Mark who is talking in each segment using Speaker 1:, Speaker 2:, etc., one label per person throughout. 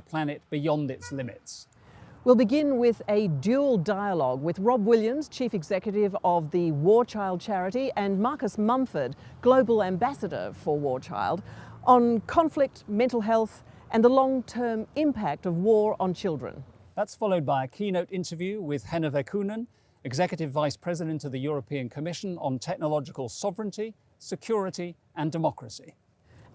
Speaker 1: planet beyond its limits.
Speaker 2: We'll begin with a dual dialogue with Rob Williams, Chief Executive of the War Child charity, and Marcus Mumford, Global Ambassador for War Child, on conflict, mental health, and the long-term impact of war on children.
Speaker 1: That's followed by a keynote interview with Henna Vekkunen, Executive Vice President of the European Commission on Technological Sovereignty, Security and Democracy.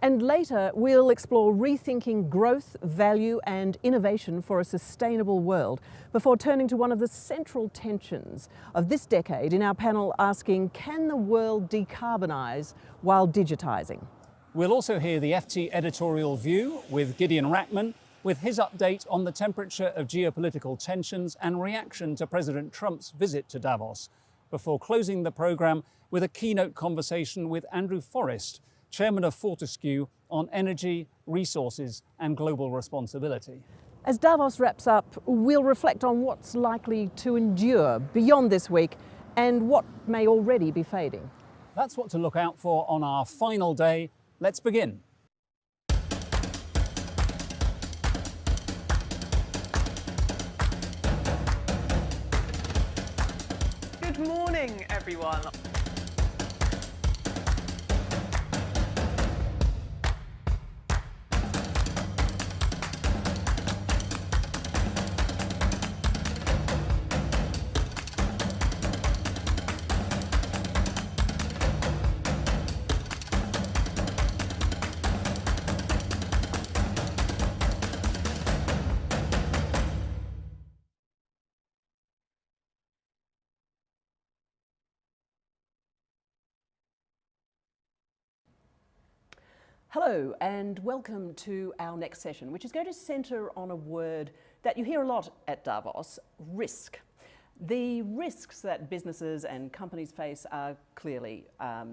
Speaker 2: And later, we'll explore rethinking growth, value and innovation for a sustainable world, before turning to one of the central tensions of this decade in our panel asking, can the world decarbonise while digitising?
Speaker 1: We'll also hear the FT editorial view with Gideon Rachman, with his update on the temperature of geopolitical tensions and reaction to President Trump's visit to Davos, before closing the programme with a keynote conversation with Andrew Forrest, Chairman of Fortescue, on energy, resources and global responsibility.
Speaker 2: As Davos wraps up, we'll reflect on what's likely to endure beyond this week and what may already be fading.
Speaker 1: That's what to look out for on our final day. Let's begin.
Speaker 3: Good morning, everyone.
Speaker 2: Hello and welcome to our next session, which is going to centre on a word that you hear a lot at Davos: risk. The risks that businesses and companies face are clearly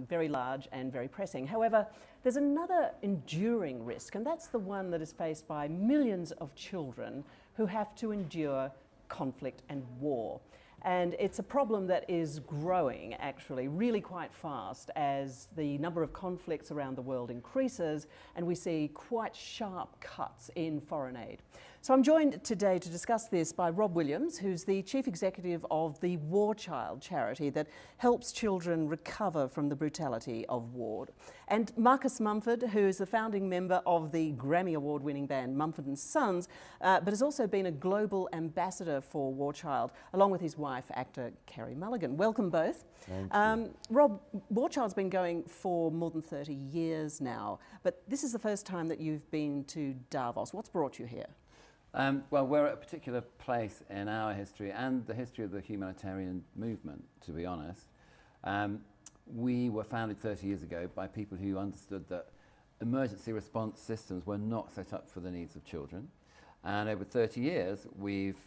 Speaker 2: very large and very pressing. However, there's another enduring risk, and that's the one that is faced by millions of children who have to endure conflict and war. And it's a problem that is growing actually really quite fast as the number of conflicts around the world increases and we see quite sharp cuts in foreign aid. So I'm joined today to discuss this by Rob Williams, who's the Chief Executive of the War Child charity that helps children recover from the brutality of war, and Marcus Mumford, who is the founding member of the Grammy Award-winning band Mumford & Sons, but has also been a global ambassador for War Child, along with his wife, actor Carey Mulligan. Welcome both.
Speaker 4: Thank you.
Speaker 2: Rob, War Child's been going for more than 30 years now, but this is the first time that you've been to Davos. What's brought you here?
Speaker 4: Well, we're at a particular place in our history and the history of the humanitarian movement, to be honest. We were founded 30 years ago by people who understood that emergency response systems were not set up for the needs of children. And over 30 years, we've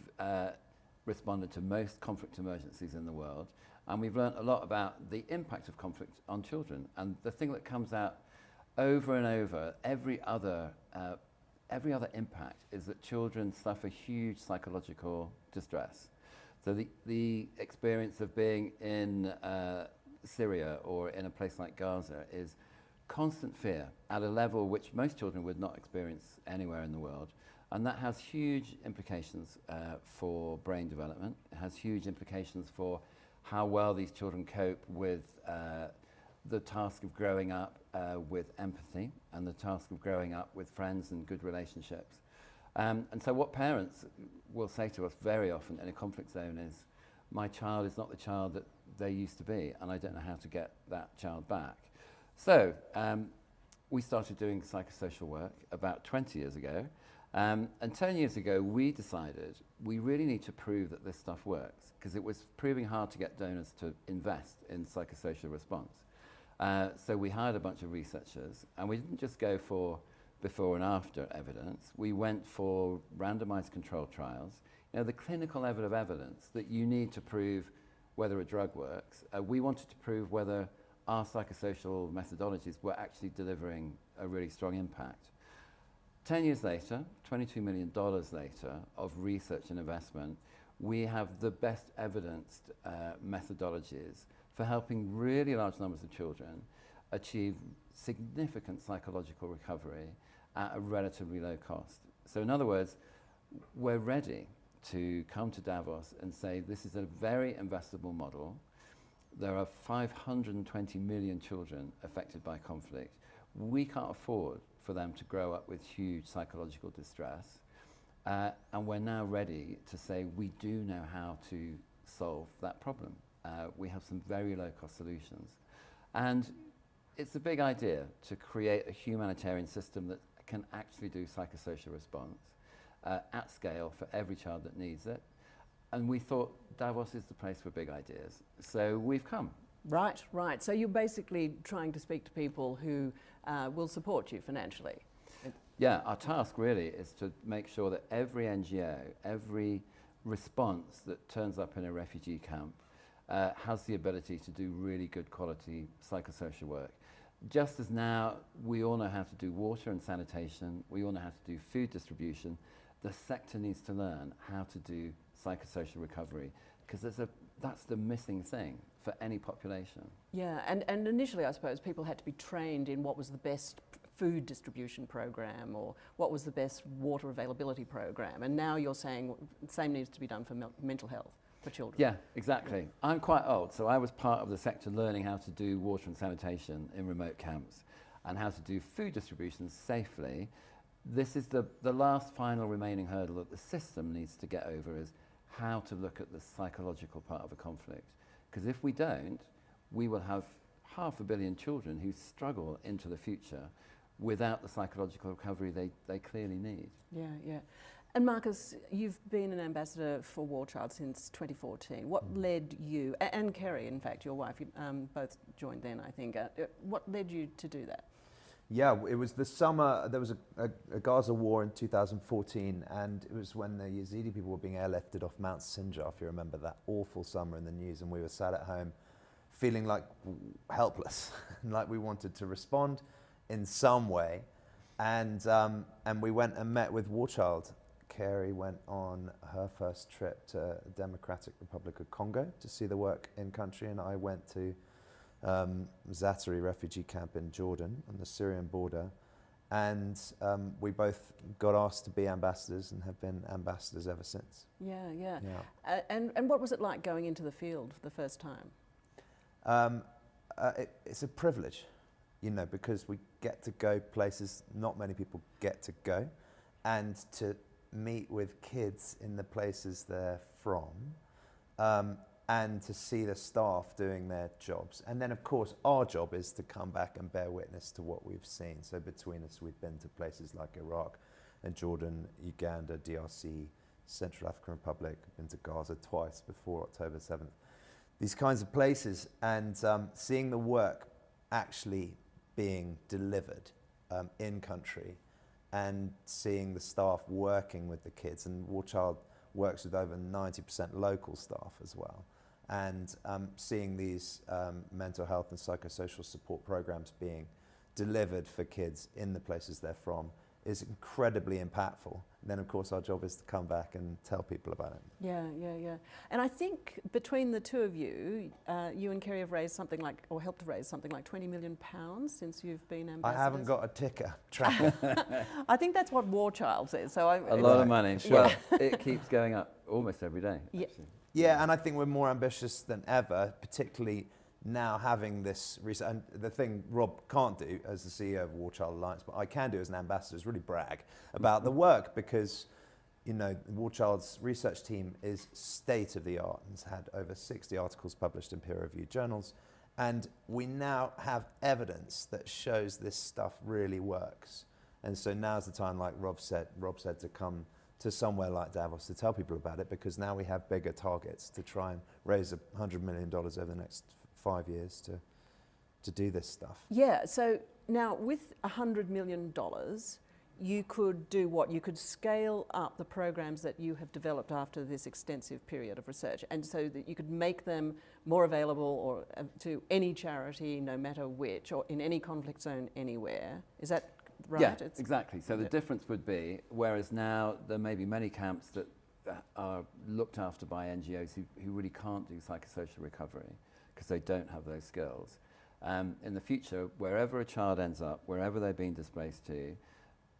Speaker 4: responded to most conflict emergencies in the world. And we've learned a lot about the impact of conflict on children. And the thing that comes out over and over, every other impact is that children suffer huge psychological distress. So the experience of being in Syria or in a place like Gaza is constant fear at a level which most children would not experience anywhere in the world. And that has huge implications for brain development. It has huge implications for how well these children cope with the task of growing up with empathy and the task of growing up with friends and good relationships. And so what parents will say to us very often in a conflict zone is, my child is not the child that they used to be, and I don't know how to get that child back. So we started doing psychosocial work about 20 years ago. And 10 years ago, we decided we really need to prove that this stuff works, because it was proving hard to get donors to invest in psychosocial response. So we hired a bunch of researchers, and we didn't just go for before and after evidence. We went for randomized controlled trials. You know, the clinical level of evidence that you need to prove whether a drug works. We wanted to prove whether our psychosocial methodologies were actually delivering a really strong impact. 10 years later, $22 million later of research and investment, we have the best evidenced methodologies for helping really large numbers of children achieve significant psychological recovery at a relatively low cost. So in other words, we're ready to come to Davos and say this is a very investable model. There are 520 million children affected by conflict. We can't afford for them to grow up with huge psychological distress. And we're now ready to say we do know how to solve that problem. We have some very low-cost solutions. And it's a big idea to create a humanitarian system that can actually do psychosocial response at scale for every child that needs it. And we thought Davos is the place for big ideas. So we've come.
Speaker 2: Right, right. So you're basically trying to speak to people who will support you financially.
Speaker 4: Yeah, our task really is to make sure that every NGO, every response that turns up in a refugee camp has the ability to do really good quality psychosocial work. Just as now we all know how to do water and sanitation, we all know how to do food distribution, the sector needs to learn how to do psychosocial recovery, because that's the missing thing for any population.
Speaker 2: Yeah, and initially I suppose people had to be trained in what was the best food distribution program or what was the best water availability program, and now you're saying the same needs to be done for mental health for children.
Speaker 4: Yeah, exactly. I'm quite old, so I was part of the sector learning how to do water and sanitation in remote camps and how to do food distribution safely. This is the last final remaining hurdle that the system needs to get over, is how to look at the psychological part of a conflict. Because if we don't, we will have 500 million children who struggle into the future without the psychological recovery they clearly need.
Speaker 2: Yeah, yeah. And Marcus, you've been an ambassador for War Child since 2014. What led you, and Kerry, in fact, your wife, you both joined then, I think. What led you to do that?
Speaker 5: Yeah, it was the summer, there was a Gaza war in 2014, and it was when the Yazidi people were being airlifted off Mount Sinjar, if you remember that awful summer in the news, and we were sat at home feeling like helpless, like we wanted to respond in some way, and we went and met with War Child. Kerry went on her first trip to the Democratic Republic of Congo to see the work in country, and I went to Zaatari refugee camp in Jordan on the Syrian border, and we both got asked to be ambassadors and have been ambassadors ever since.
Speaker 2: Yeah, yeah. And what was it like going into the field for the first time?
Speaker 5: It's a privilege, you know, because we get to go places not many people get to go, and to meet with kids in the places they're from, and to see the staff doing their jobs. And then, of course, our job is to come back and bear witness to what we've seen. So between us, we've been to places like Iraq and Jordan, Uganda, DRC, Central African Republic, been to Gaza twice before October 7th. These kinds of places, and seeing the work actually being delivered in country, and seeing the staff working with the kids. And War Child works with over 90% local staff as well. And seeing these mental health and psychosocial support programs being delivered for kids in the places they're from is incredibly impactful. And then, of course, our job is to come back and tell people about it.
Speaker 2: Yeah, yeah, yeah. And I think between the two of you, you and Kerry have raised something like, or helped to raise something like £20 million since you've been ambassadors.
Speaker 5: I haven't got a ticker tracker.
Speaker 2: I think that's what War Child says. So
Speaker 4: A lot of money. Well, it keeps going up almost every day.
Speaker 2: Yeah.
Speaker 5: Yeah, and I think we're more ambitious than ever, particularly now having this research. And the thing Rob can't do as the CEO of War Child Alliance, but I can do as an ambassador, is really brag about the work, because, you know, War Child's research team is state of the art and has had over 60 articles published in peer-reviewed journals. And we now have evidence that shows this stuff really works. And so now's the time, like Rob said, to come to somewhere like Davos to tell people about it, because now we have bigger targets to try and raise $100 million over the next 5 years to do this stuff.
Speaker 2: Yeah, so now with $100 million, you could do what? You could scale up the programs that you have developed after this extensive period of research, and so that you could make them more available or to any charity, no matter which, or in any conflict zone anywhere. Is that right?
Speaker 4: Yeah, exactly. So the difference would be, whereas now there may be many camps that are looked after by NGOs who really can't do psychosocial recovery because they don't have those skills. In the future, wherever a child ends up, wherever they're being displaced to,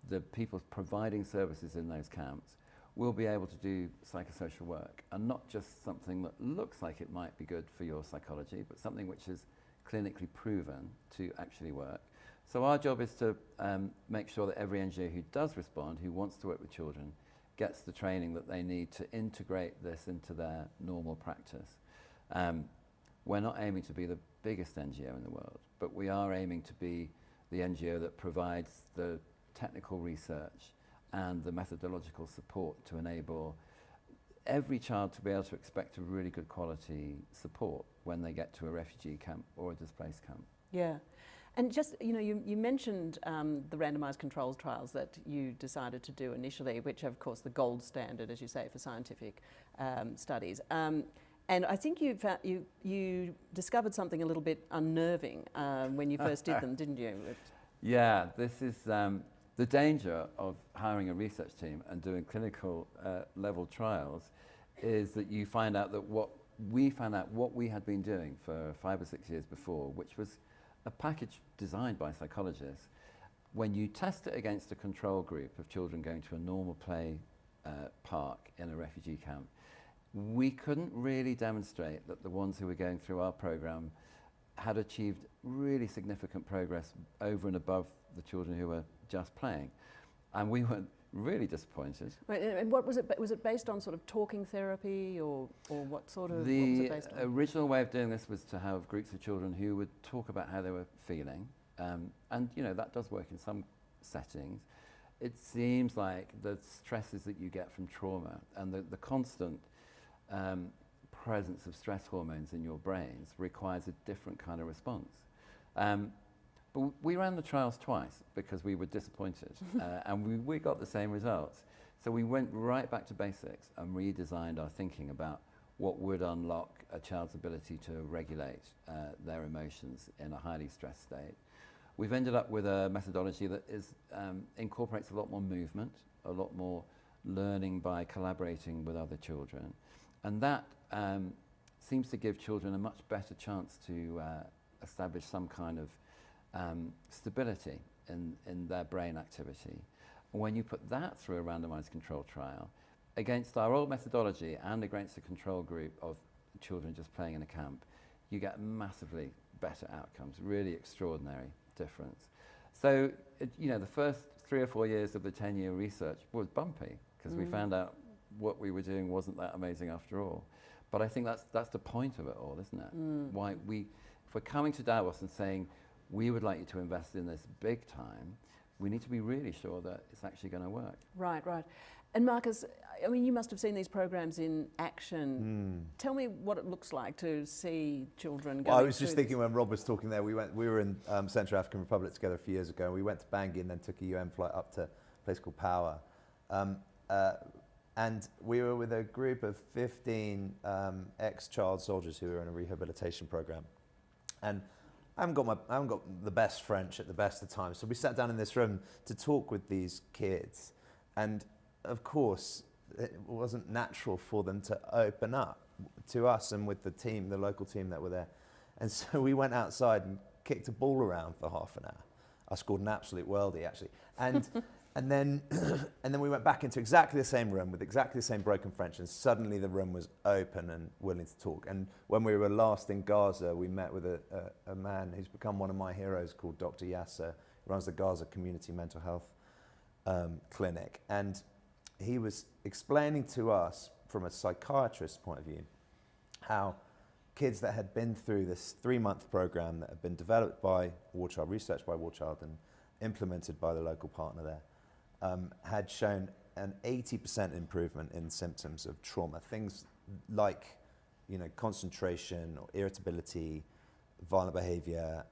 Speaker 4: the people providing services in those camps will be able to do psychosocial work, and not just something that looks like it might be good for your psychology, but something which is clinically proven to actually work. So our job is to make sure that every NGO who does respond, who wants to work with children, gets the training that they need to integrate this into their normal practice. We're not aiming to be the biggest NGO in the world, but we are aiming to be the NGO that provides the technical research and the methodological support to enable every child to be able to expect a really good quality support when they get to a refugee camp or a displaced camp.
Speaker 2: Yeah. And just, you mentioned the randomised controls trials that you decided to do initially, which are, of course, the gold standard, as you say, for scientific studies. And I think you discovered something a little bit unnerving when you first did them, didn't you?
Speaker 4: Yeah, this is the danger of hiring a research team and doing clinical level trials is that you find out that what we had been doing for 5 or 6 years before, which was a package designed by psychologists, when you test it against a control group of children going to a normal play park in a refugee camp, we couldn't really demonstrate that the ones who were going through our program had achieved really significant progress over and above the children who were just playing. And we were really disappointed.
Speaker 2: Right, and what was it? Was it based on sort of talking therapy, or what sort of? What was it based on?
Speaker 4: The original way of doing this was to have groups of children who would talk about how they were feeling, and that does work in some settings. It seems like the stresses that you get from trauma and the constant presence of stress hormones in your brains requires a different kind of response. But we ran the trials twice because we were disappointed, and we got the same results. So we went right back to basics and redesigned our thinking about what would unlock a child's ability to regulate their emotions in a highly stressed state. We've ended up with a methodology that incorporates a lot more movement, a lot more learning by collaborating with other children, and that seems to give children a much better chance to establish some kind of stability in their brain activity. And when you put that through a randomized control trial against our old methodology and against a control group of children just playing in a camp, you get massively better outcomes, really extraordinary difference. So, the first 3 or 4 years of the 10-year research was bumpy because we found out what we were doing wasn't that amazing after all. But I think that's the point of it all, isn't it? Why if we're coming to Davos and saying, we would like you to invest in this big time, we need to be really sure that it's actually going to work. Right.
Speaker 2: And Marcus, I mean, you must have seen these programs in action. Tell me what it looks like to see children going
Speaker 5: I was just
Speaker 2: through
Speaker 5: thinking when Rob was talking there, we were in Central African Republic together a few years ago, and we went to Bangui and then took a UN flight up to a place called Power. And we were with a group of 15 ex-child soldiers who were in a rehabilitation program. And I haven't got the best French at the best of times, so we sat down in this room to talk with these kids, and of course it wasn't natural for them to open up to us and with the team, the local team that were there. And so we went outside and kicked a ball around for half an hour. I scored an absolute worldie actually, and and then we went back into exactly the same room with exactly the same broken French, and suddenly the room was open and willing to talk. And when we were last in Gaza, we met with a man who's become one of my heroes called Dr. Yasser, who runs the Gaza Community Mental Health Clinic. And he was explaining to us from a psychiatrist's point of view how kids that had been through this 3-month program that had been developed by War Child, researched by War Child and implemented by the local partner there, had shown an 80% improvement in symptoms of trauma. Things like, concentration or irritability, violent behavior,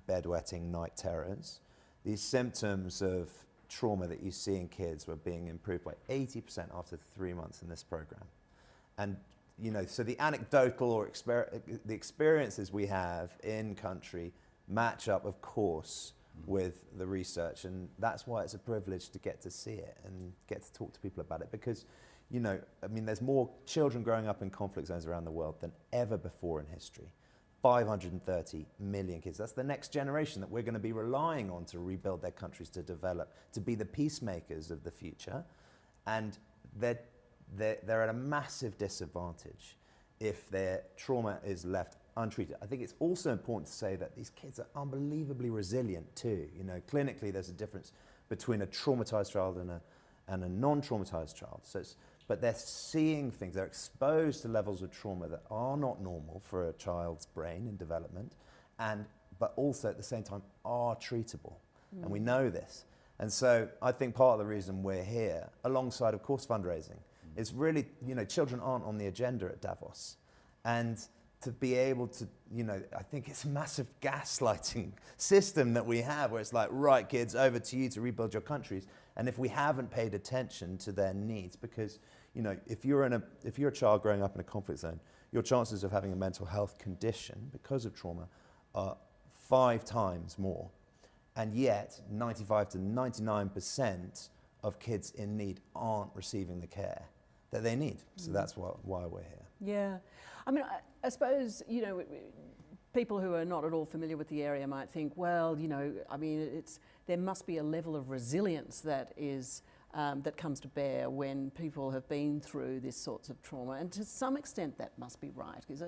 Speaker 5: bedwetting, night terrors. These symptoms of trauma that you see in kids were being improved by 80% after 3 months in this program. And, so the anecdotal or the experiences we have in country match up, of course, with the research, and that's why it's a privilege to get to see it and get to talk to people about it, because there's more children growing up in conflict zones around the world than ever before in history. 530 million kids. That's the next generation that we're going to be relying on to rebuild their countries, to develop, to be the peacemakers of the future. And they're at a massive disadvantage if their trauma is left untreated. I think it's also important to say that these kids are unbelievably resilient too. You know, clinically there's a difference between a traumatized child and a non-traumatized child. But they're seeing things, they're exposed to levels of trauma that are not normal for a child's brain in development, but also at the same time are treatable. And we know this. And so I think part of the reason we're here, alongside of course fundraising, is really, you know, children aren't on the agenda at Davos. And to be able to, you know, I think it's a massive gaslighting system that we have where it's like, right kids, over to you to rebuild your countries. And if we haven't paid attention to their needs, because, you know, if you're a child growing up in a conflict zone, your chances of having a mental health condition because of trauma are 5 times more. And yet 95 to 99% of kids in need aren't receiving the care that they need. So that's why we're here.
Speaker 2: Yeah. I mean, I suppose, you know, people who are not at all familiar with the area might think, well, you know, I mean, there must be a level of resilience that is that comes to bear when people have been through this sorts of trauma, and to some extent that must be right. Is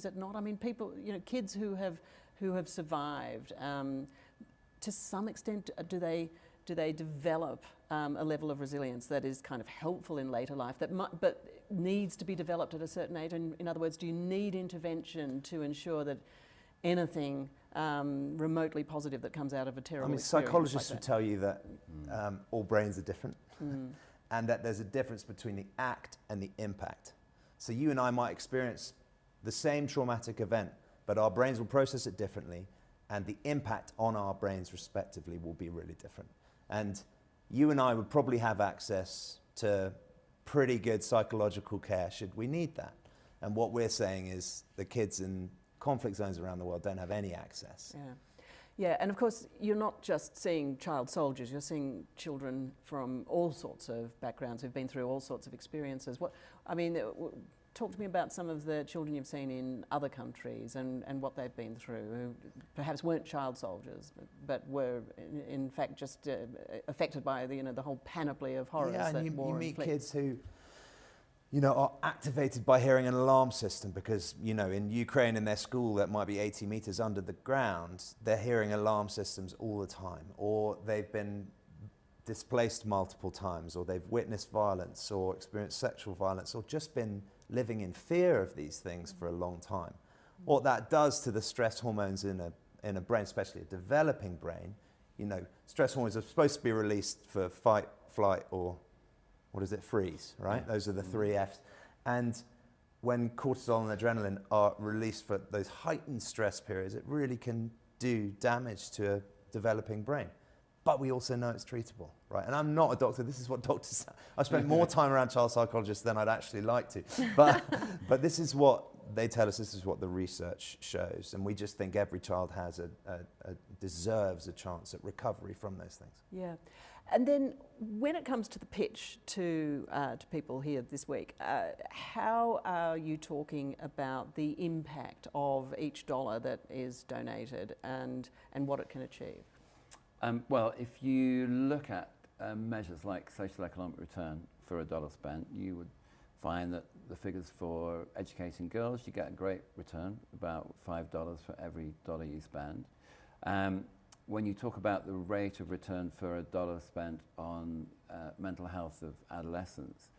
Speaker 2: it not? I mean, people, you know, kids who have survived, to some extent, do they develop a level of resilience that is kind of helpful in later life, but needs to be developed at a certain age? And in other words, do you need intervention to ensure that anything remotely positive that comes out of a terrible experience
Speaker 5: psychologists
Speaker 2: like
Speaker 5: would tell you that all brains are different, and that there's a difference between the act and the impact. So you and I might experience the same traumatic event, but our brains will process it differently, and the impact on our brains respectively will be really different. And you and I would probably have access to pretty good psychological care should we need that. And what we're saying is the kids in conflict zones around the world don't have any access.
Speaker 2: Yeah. Yeah, and of course you're not just seeing child soldiers, you're seeing children from all sorts of backgrounds who've been through all sorts of experiences. Talk to me about some of the children you've seen in other countries and what they've been through, who perhaps weren't child soldiers, but were in fact just affected by the whole panoply of horrors that
Speaker 5: and
Speaker 2: war
Speaker 5: you meet
Speaker 2: inflicts.
Speaker 5: kids who, you know, are activated by hearing an alarm system because, you know, in Ukraine in their school that might be 80 meters under the ground, they're hearing alarm systems all the time, or they've been displaced multiple times, or they've witnessed violence or experienced sexual violence, or just been living in fear of these things for a long time. What that does to the stress hormones in a brain, especially a developing brain, you know, stress hormones are supposed to be released for fight, flight, or freeze, right? Those are the 3 Fs. And when cortisol and adrenaline are released for those heightened stress periods, it really can do damage to a developing brain. But we also know it's treatable, right? And I'm not a doctor. This is what doctors... I've spent more time around child psychologists than I'd actually like to. But this is what they tell us, this is what the research shows. And we just think every child deserves a chance at recovery from those things.
Speaker 2: Yeah. And then when it comes to the pitch to people here this week, how are you talking about the impact of each dollar that is donated and what it can achieve?
Speaker 4: Well, if you look at measures like social economic return for a dollar spent, you would find that the figures for educating girls, you get a great return, about $5 for every dollar you spend. When you talk about the rate of return for a dollar spent on mental health of adolescents,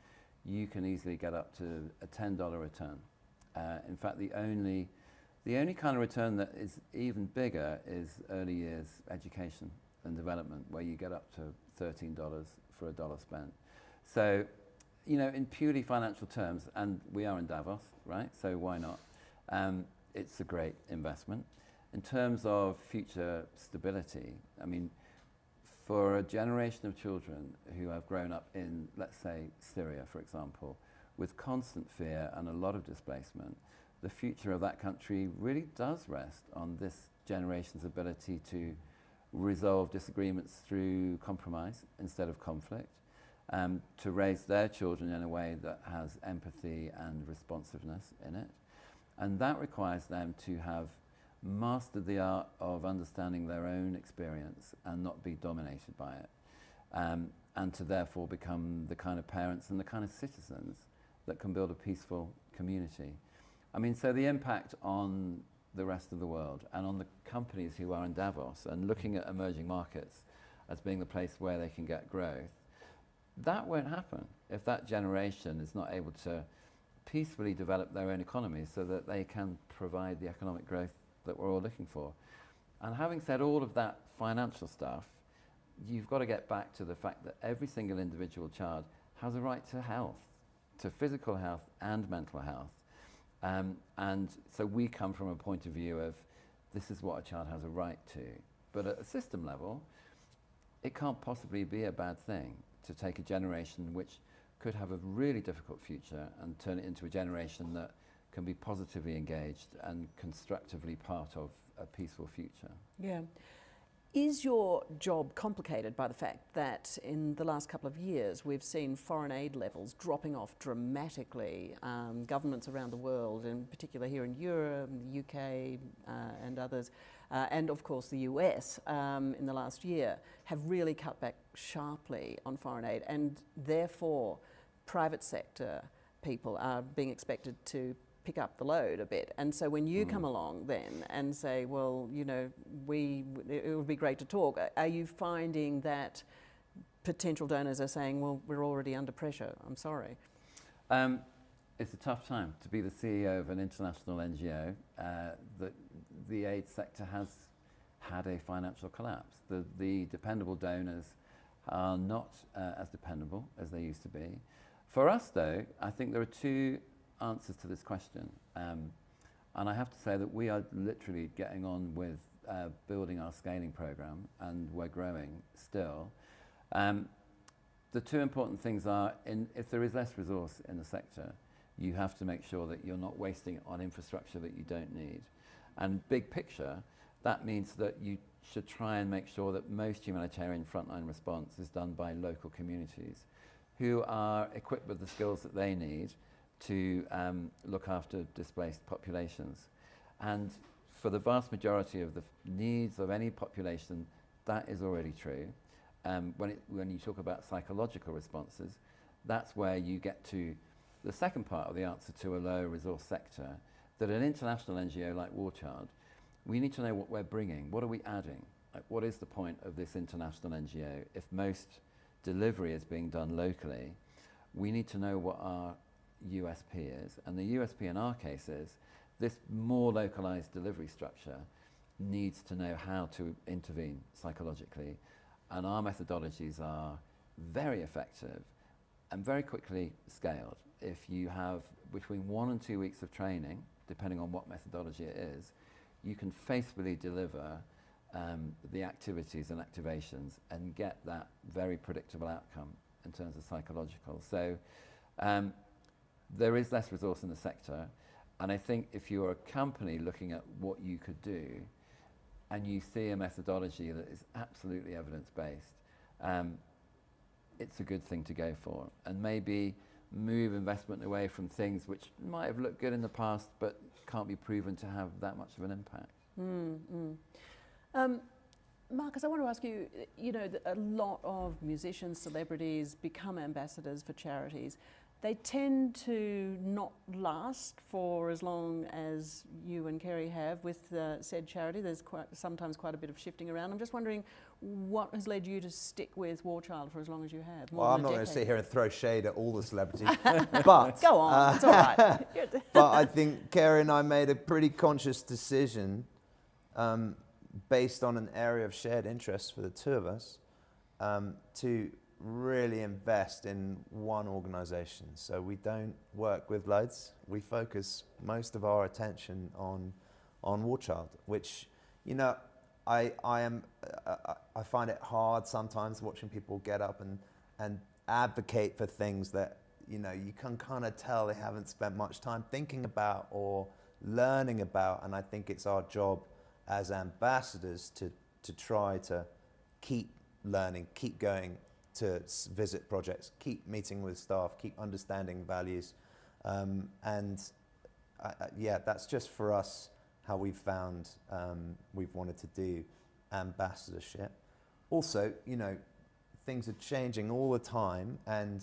Speaker 4: you can easily get up to a $10 return. In fact, the only kind of return that is even bigger is early years education and development, where you get up to $13 for a dollar spent. So, you know, in purely financial terms, and we are in Davos, right? So why not? It's a great investment. In terms of future stability, I mean, for a generation of children who have grown up in, let's say, Syria, for example, with constant fear and a lot of displacement, the future of that country really does rest on this generation's ability to resolve disagreements through compromise instead of conflict, to raise their children in a way that has empathy and responsiveness in it. And that requires them to have mastered the art of understanding their own experience and not be dominated by it, and to therefore become the kind of parents and the kind of citizens that can build a peaceful community. I mean, so the impact on the rest of the world and on the companies who are in Davos and looking at emerging markets as being the place where they can get growth, that won't happen if that generation is not able to peacefully develop their own economies so that they can provide the economic growth that we're all looking for. And having said all of that financial stuff, you've got to get back to the fact that every single individual child has a right to health, to physical health and mental health. And so we come from a point of view of this is what a child has a right to. But at a system level, it can't possibly be a bad thing to take a generation which could have a really difficult future and turn it into a generation that can be positively engaged and constructively part of a peaceful future.
Speaker 2: Yeah. Is your job complicated by the fact that in the last couple of years we've seen foreign aid levels dropping off dramatically? Governments around the world, in particular here in Europe, the UK and others, and of course the US in the last year, have really cut back sharply on foreign aid, and therefore private sector people are being expected to pick up the load a bit. And so when you come along then and say, well, you know, it would be great to talk, are you finding that potential donors are saying, well, we're already under pressure, I'm sorry?
Speaker 4: It's a tough time to be the CEO of an international NGO. The aid sector has had a financial collapse. The dependable donors are not as dependable as they used to be. For us, though, I think there are two answers to this question. And I have to say that we are literally getting on with building our scaling program, and we're growing still. The two important things are, if there is less resource in the sector, you have to make sure that you're not wasting it on infrastructure that you don't need. And big picture, that means that you should try and make sure that most humanitarian frontline response is done by local communities who are equipped with the skills that they need to look after displaced populations. And for the vast majority of the needs of any population, that is already true. When you talk about psychological responses, that's where you get to the second part of the answer to a low resource sector, that an international NGO like War Child, we need to know what we're bringing. What are we adding? Like, what is the point of this international NGO? If most delivery is being done locally, we need to know what our USP is. And the USP in our case is this more localized delivery structure needs to know how to intervene psychologically. And our methodologies are very effective and very quickly scaled. If you have between 1 and 2 weeks of training, depending on what methodology it is, you can faithfully deliver the activities and activations and get that very predictable outcome in terms of psychological. So there is less resource in the sector, and I think if you're a company looking at what you could do and you see a methodology that is absolutely evidence-based, it's a good thing to go for, and maybe move investment away from things which might have looked good in the past but can't be proven to have that much of an impact.
Speaker 2: Marcus, I want to ask you, you know, a lot of musicians, celebrities become ambassadors for charities. They tend to not last for as long as you and Kerry have with said charity. There's sometimes quite a bit of shifting around. I'm just wondering what has led you to stick with War Child for as long as you have?
Speaker 5: Well, I'm not going to sit here and throw shade at all the celebrities, but
Speaker 2: go on, it's all right.
Speaker 5: But I think Kerry and I made a pretty conscious decision based on an area of shared interest for the two of us to really invest in one organisation. So we don't work with loads. We focus most of our attention on War Child, which, you know, I find it hard sometimes watching people get up and advocate for things that, you know, you can kind of tell they haven't spent much time thinking about or learning about. And I think it's our job as ambassadors to try to keep learning, keep going to visit projects, keep meeting with staff, keep understanding values. Yeah, that's just for us how we've found we've wanted to do ambassadorship. Also, you know, things are changing all the time, and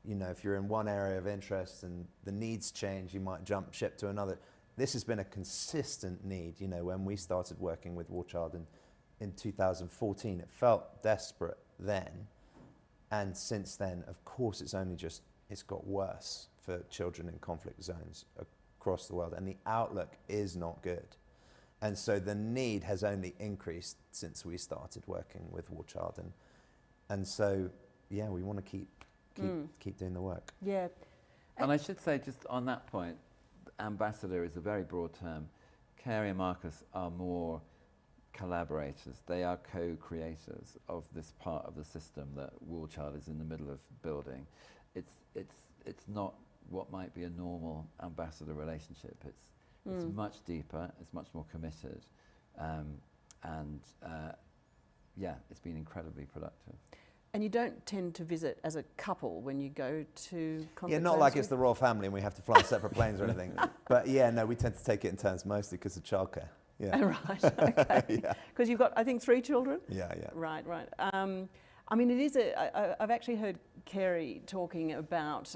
Speaker 5: you know, if you're in one area of interest and the needs change, you might jump ship to another. This has been a consistent need. You know, when we started working with War Child in 2014, it felt desperate then, and since then, of course, it's got worse for children in conflict zones across the world, and the outlook is not good. And so the need has only increased since we started working with War Child, and so yeah, we want to keep doing the work.
Speaker 2: Yeah.
Speaker 4: And I should say, just on that point, ambassador is a very broad term. Carey and Marcus are more collaborators. They are co-creators of this part of the system that War Child is in the middle of building. It's not what might be a normal ambassador relationship. It's much deeper. It's much more committed, and yeah, it's been incredibly productive.
Speaker 2: And you don't tend to visit as a couple when you go to conflict
Speaker 5: Yeah, not
Speaker 2: zones
Speaker 5: like it's the royal family and we have to fly on separate planes or anything. But yeah, no, we tend to take it in turns mostly because of childcare. Yeah.
Speaker 2: Right, okay. Because you've got, I think, 3 children?
Speaker 5: Yeah, yeah.
Speaker 2: Right. I mean, it is I've actually heard Carey talking about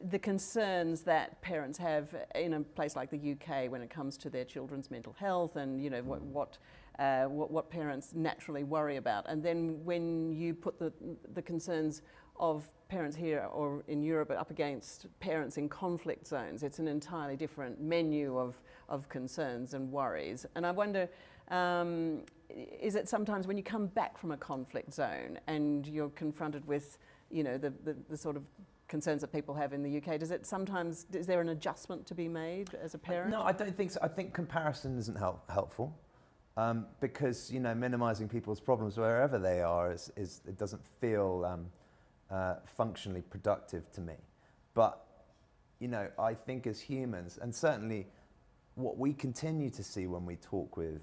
Speaker 2: the concerns that parents have in a place like the UK when it comes to their children's mental health, and you know what parents naturally worry about. And then when you put the concerns of parents here or in Europe up against parents in conflict zones, it's an entirely different menu of concerns and worries. And I wonder, is it sometimes when you come back from a conflict zone and you're confronted with, you know, the sort of concerns that people have in the UK, is there an adjustment to be made as a parent?
Speaker 5: No, I don't think so. I think comparison isn't helpful. Because, you know, minimizing people's problems wherever they are it doesn't feel functionally productive to me. But, you know, I think as humans, and certainly what we continue to see when we talk with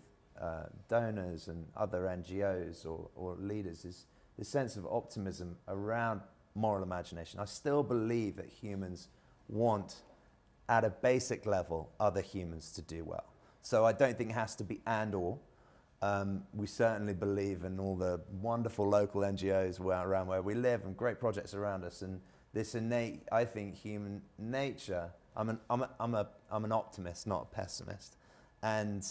Speaker 5: donors and other NGOs or leaders is this sense of optimism around moral imagination. I still believe that humans want, at a basic level, other humans to do well. So I don't think it has to be and or. We certainly believe in all the wonderful local NGOs around where we live and great projects around us, and this innate, I think, human nature. I'm an optimist, not a pessimist, and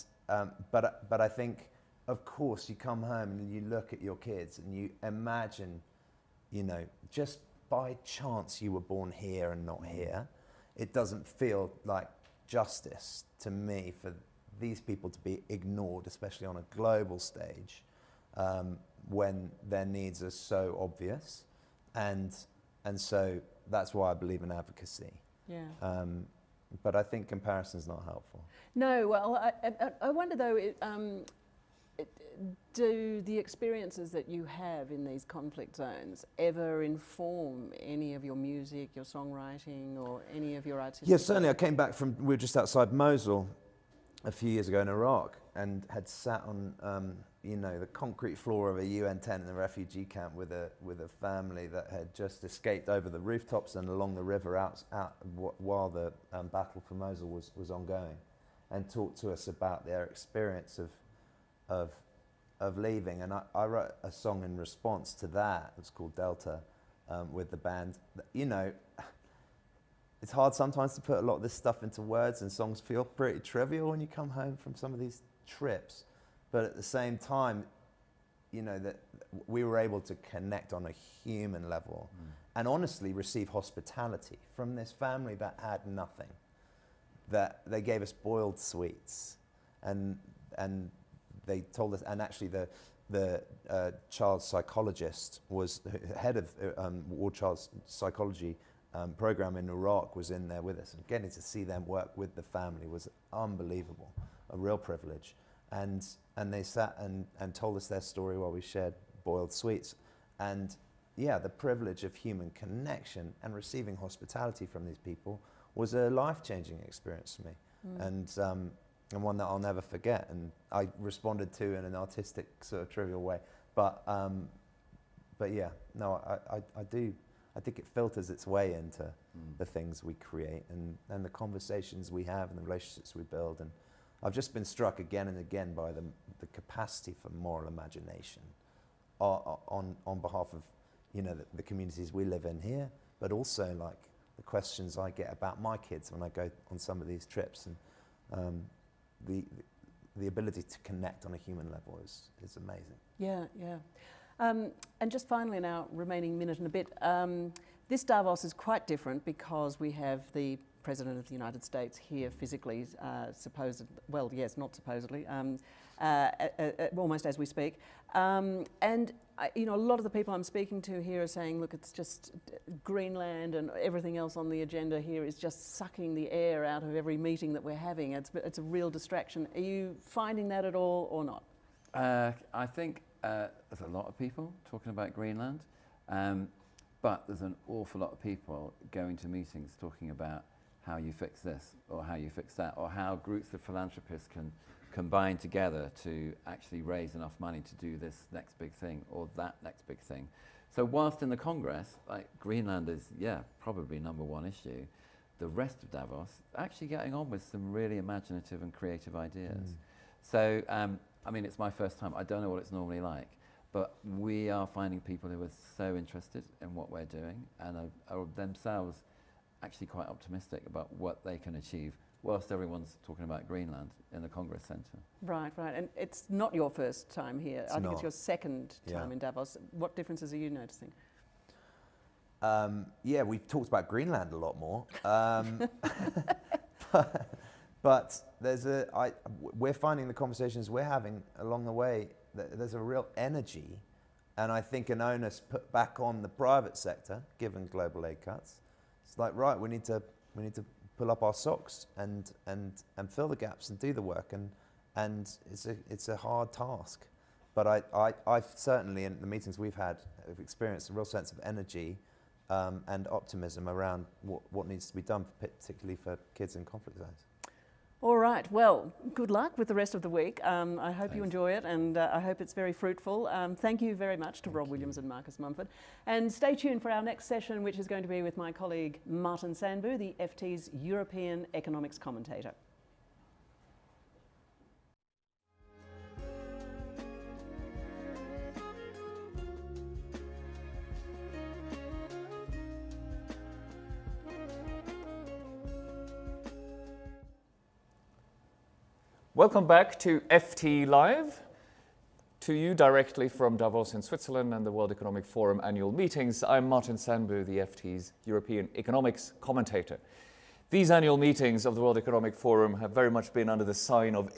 Speaker 5: but I think, of course, you come home and you look at your kids and you imagine, you know, just by chance you were born here and not here. It doesn't feel like justice to me for these people to be ignored, especially on a global stage, when their needs are so obvious, and so that's why I believe in advocacy.
Speaker 2: Yeah.
Speaker 5: But I think comparison is not helpful.
Speaker 2: No, well, I wonder though, do the experiences that you have in these conflict zones ever inform any of your music, your songwriting, or any of your artistic?
Speaker 5: Yes, certainly. I came back we were just outside Mosul a few years ago in Iraq, and had sat on, you know, the concrete floor of a UN tent in a refugee camp with a family that had just escaped over the rooftops and along the river out while the battle for Mosul was ongoing, and talked to us about their experience of leaving. And I wrote a song in response to that. It's called Delta, with the band. You know, it's hard sometimes to put a lot of this stuff into words, and songs feel pretty trivial when you come home from some of these trips. But at the same time, you know, that we were able to connect on a human level and honestly receive hospitality from this family that had nothing. That they gave us boiled sweets, and they told us, and actually the child psychologist was head of War Child's psychology program in Iraq, was in there with us, and getting to see them work with the family was unbelievable, a real privilege. And they sat and told us their story while we shared boiled sweets. And yeah, the privilege of human connection and receiving hospitality from these people was a life-changing experience for me, and one that I'll never forget. And I responded to in an artistic sort of trivial way, but yeah, no, I do. I think it filters its way into the things we create and the conversations we have and the relationships we build. And I've just been struck again and again by the capacity for moral imagination on behalf of, you know, the communities we live in here, but also like the questions I get about my kids when I go on some of these trips, and the ability to connect on a human level is amazing.
Speaker 2: Yeah, yeah. And just finally, in our remaining minute and a bit, this Davos is quite different because we have the President of the United States here physically, not supposedly, almost as we speak. And you know, a lot of the people I'm speaking to here are saying, look, it's just Greenland and everything else on the agenda here is just sucking the air out of every meeting that we're having. It's a real distraction. Are you finding that at all or not?
Speaker 4: I think there's a lot of people talking about Greenland, but there's an awful lot of people going to meetings talking about how you fix this or how you fix that, or how groups of philanthropists can combine together to actually raise enough money to do this next big thing or that next big thing. So whilst in the Congress, like, Greenland is, probably #1 issue, the rest of Davos actually getting on with some really imaginative and creative ideas. So, I mean, it's my first time. I don't know what it's normally like, but we are finding people who are so interested in what we're doing and are themselves actually quite optimistic about what they can achieve, whilst everyone's talking about Greenland in the Congress Centre. Right,
Speaker 2: right. And it's not your first time here. I think it's your second time
Speaker 5: Yeah.
Speaker 2: in Davos. What differences are you noticing?
Speaker 5: We've talked about Greenland a lot more. But we're finding the conversations we're having along the way, there's a real energy, and I think an onus put back on the private sector, given global aid cuts. It's like, right, we need to pull up our socks and fill the gaps and do the work, and it's a hard task. But I've certainly, in the meetings we've had, have experienced a real sense of energy and optimism around what needs to be done, particularly for kids in conflict zones.
Speaker 2: All right, well, good luck with the rest of the week. I hope you enjoy it, and I hope it's very fruitful. Thank you very much to Rob Williams and Marcus Mumford. And stay tuned for our next session, which is going to be with my colleague Martin Sandbu, the FT's European economics commentator.
Speaker 6: Welcome back to FT Live, to you directly from Davos in Switzerland and the World Economic Forum annual meetings. I'm Martin Sandbu, the FT's European economics commentator. These annual meetings of the World Economic Forum have very much been under the sign of